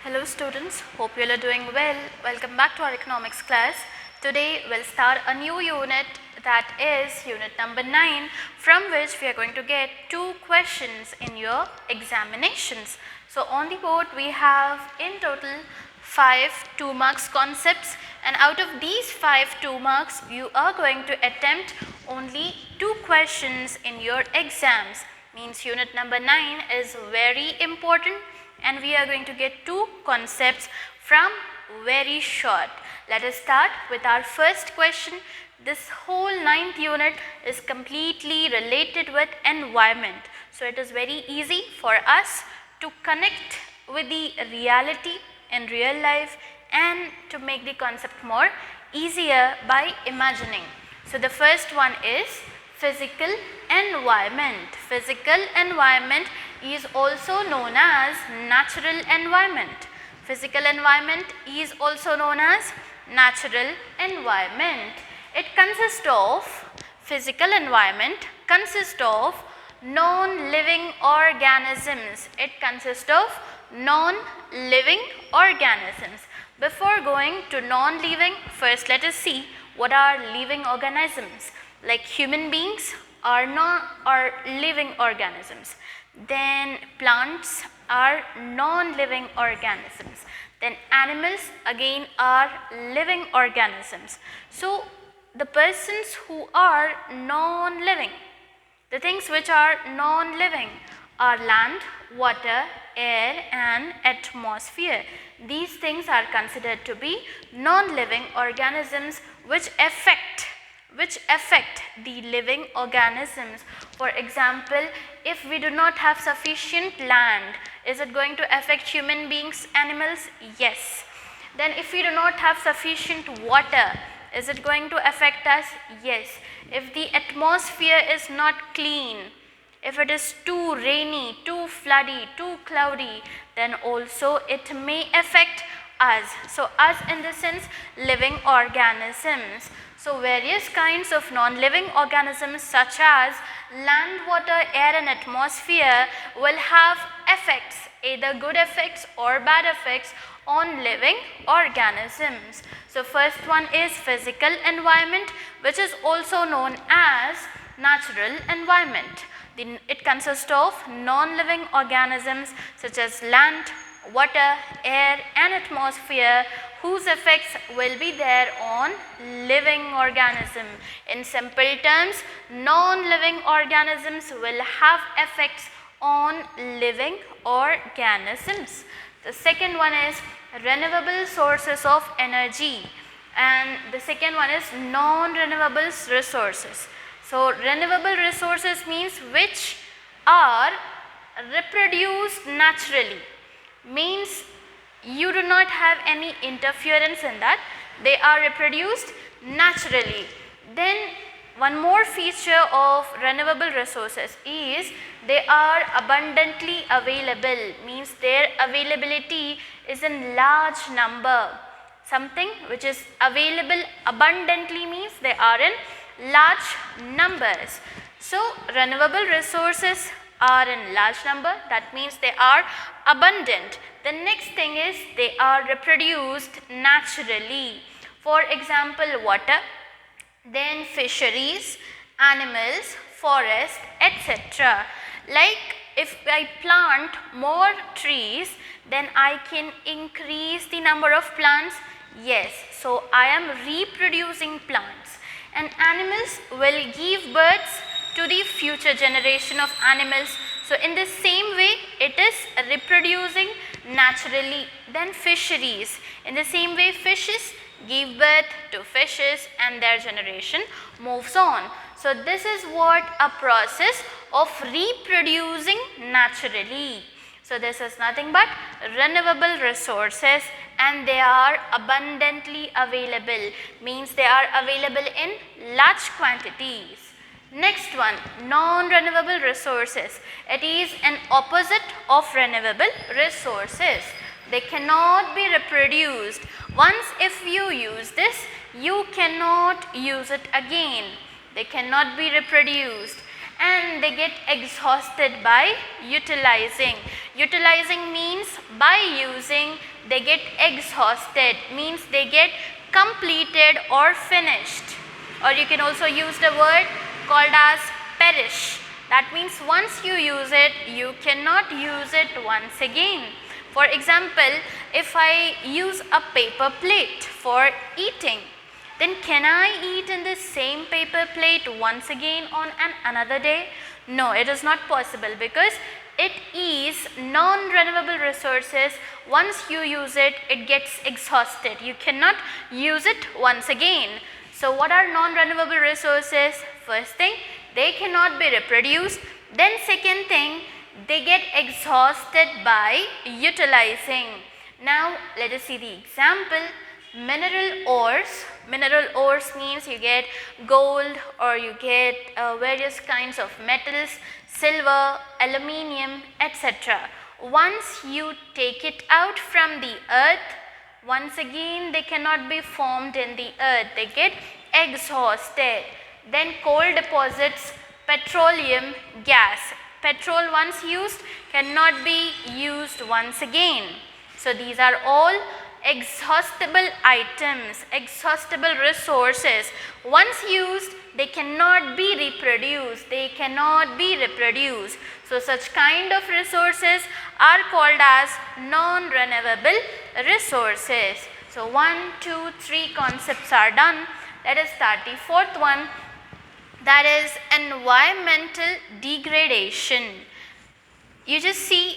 Hello students, hope you all are doing well. Welcome back to our economics class. Today we'll start a new unit, that is unit number 9, from which we are going to get 2 questions in your examinations. So on the board we have in total 5 2 marks concepts, and out of these 5 2 marks you are going to attempt only 2 questions in your exams. Means unit number 9 is very important and we are going to get 2 concepts from very short. Let us start with our first question. This whole 9th unit is completely related with environment. So it is very easy for us to connect with the reality in real life and to make the concept more easier by imagining. So the first one is physical environment. Physical environment is also known as natural environment. Physical environment is also known as natural environment. It consists of, physical environment consists of non-living organisms. It consists of non-living organisms. Before going to non-living, first let us see what are living organisms. Like human beings are living organisms. Then plants are non-living organisms. Then animals again are living organisms. So the persons who are non-living, the things which are non-living are land, water, air and atmosphere. These things are considered to be non-living organisms which affect the living organisms. For example, if we do not have sufficient land, is it going to affect human beings, animals? Yes. Then if we do not have sufficient water, is it going to affect us? Yes. If the atmosphere is not clean, if it is too rainy, too floody, too cloudy, then also it may affect us. So us in the sense living organisms. So various kinds of non-living organisms such as land, water, air and atmosphere will have effects, either good effects or bad effects on living organisms. So first one is physical environment, which is also known as natural environment. It consists of non-living organisms such as land, water, air and atmosphere whose effects will be there on living organism. In simple terms, non-living organisms will have effects on living organisms. The second one is renewable sources of energy, and the second one is non-renewable resources. So renewable resources means which are reproduced naturally, means you do not have any interference in that, they are reproduced naturally. Then one more feature of renewable resources is they are abundantly available, means their availability is in large number. Something which is available abundantly means they are in large numbers. So renewable resources are in large number, that means they are abundant. The next thing is they are reproduced naturally. For example, water, then fisheries, animals, forest, etc. Like if I plant more trees, then I can increase the number of plants. Yes, so I am reproducing plants, and animals will give birth to the future generation of animals. So in the same way it is reproducing naturally. Then fisheries, in the same way fishes give birth to fishes and their generation moves on. So this is what a process of reproducing naturally. So this is nothing but renewable resources and they are abundantly available, means they are available in large quantities. Next one, non-renewable resources. It is an opposite of renewable resources. They cannot be reproduced. Once if you use this, you cannot use it again. They cannot be reproduced and they get exhausted by utilizing. Utilizing means by using they get exhausted, means they get completed or finished. Or you can also use the word called as perish. That means once you use it, you cannot use it once again. For example, if I use a paper plate for eating, then can I eat in the same paper plate once again on another day? No, it is not possible, because it is non-renewable resources. Once you use it, it gets exhausted. You cannot use it once again. So what are non-renewable resources? First thing, they cannot be reproduced. Then second thing, they get exhausted by utilizing. Now let us see the example. Mineral ores. Mineral ores means you get gold, or you get various kinds of metals, silver, aluminium, etc. Once you take it out from the earth, once again they cannot be formed in the earth, they get exhausted. Then coal deposits, petroleum, gas. Petrol once used cannot be used once again. So these are all exhaustible items, exhaustible resources. Once used, they cannot be reproduced. They cannot be reproduced. So such kind of resources are called as non-renewable resources. So 1, 2, 3 concepts are done. Let us start the fourth one, that is environmental degradation. You just see,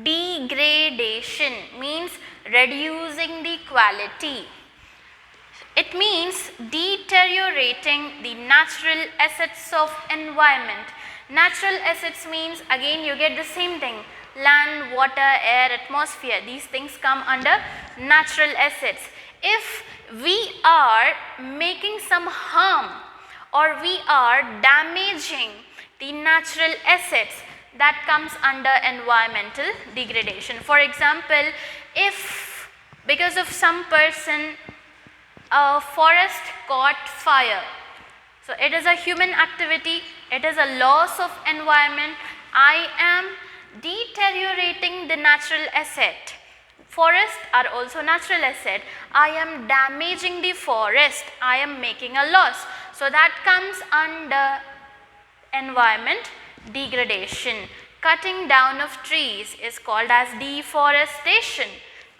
degradation means reducing the quality. It means deteriorating the natural assets of environment. Natural assets means, again you get the same thing, land, water, air, atmosphere. These things come under natural assets. If we are making some harm, or we are damaging the natural assets, that comes under environmental degradation. For example, if because of some person a forest caught fire, so it is a human activity, it is a loss of environment. I am deteriorating the natural asset. Forests are also natural asset. I am damaging the forest, I am making a loss. So that comes under environment degradation. Cutting down of trees is called as deforestation.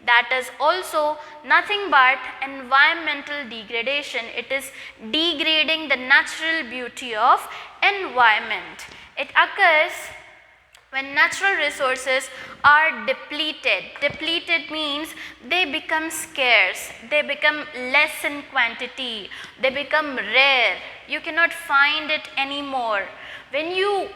That is also nothing but environmental degradation. It is degrading the natural beauty of environment. It occurs when natural resources are depleted. Depleted means they become scarce, they become less in quantity, they become rare. You cannot find it anymore. When you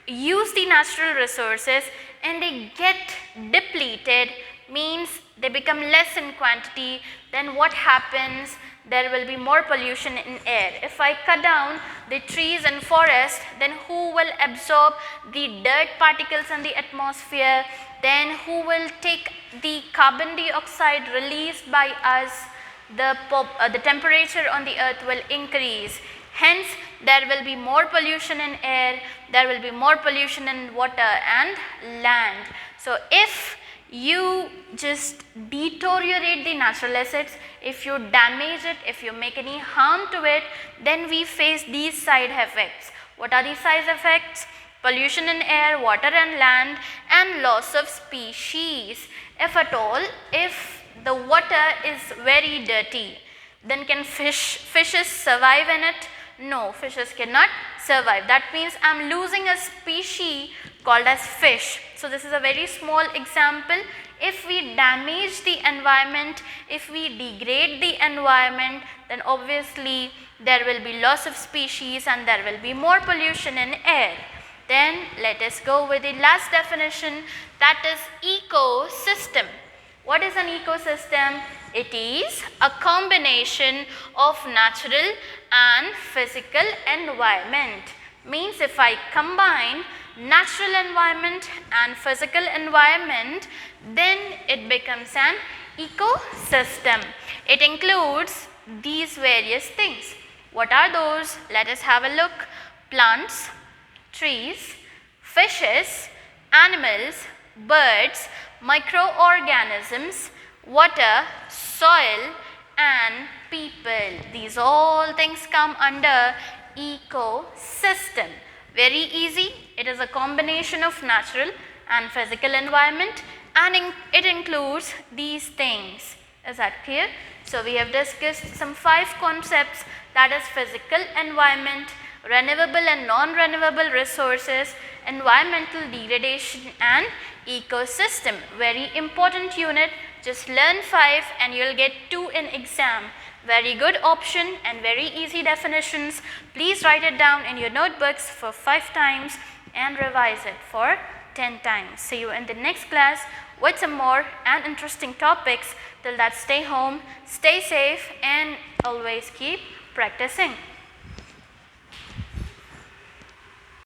use the natural resources and they get depleted, means they become less in quantity, then what happens? There will be more pollution in air. If I cut down the trees and forest, then who will absorb the dirt particles in the atmosphere? Then who will take the carbon dioxide released by us? The temperature on the earth will increase. Hence, there will be more pollution in air, there will be more pollution in water and land. So if you just deteriorate the natural assets, if you damage it, if you make any harm to it, then we face these side effects. What are these side effects? Pollution in air, water and land, and loss of species. If at all, if the water is very dirty, then can fishes survive in it? No, fishes cannot survive. That means I am losing a species called as fish. So this is a very small example. If we damage the environment, if we degrade the environment, then obviously there will be loss of species and there will be more pollution in air. Then let us go with the last definition, that is ecosystem. What is an ecosystem? It is a combination of natural and physical environment. Means if I combine natural environment and physical environment, then it becomes an ecosystem. It includes these various things. What are those? Let us have a look. Plants, trees, fishes, animals, birds, microorganisms, water, soil and people. These all things come under ecosystem. Very easy. It is a combination of natural and physical environment, and it includes these things. Is that clear? So we have discussed some 5 concepts, that is physical environment, renewable and non-renewable resources, environmental degradation and ecosystem. Very important unit. Just learn 5 and you will get 2 in exam. Very good option and very easy definitions. Please write it down in your notebooks for 5 times and revise it for 10 times. See you in the next class with some more and interesting topics. Till that, stay home, stay safe and always keep practicing.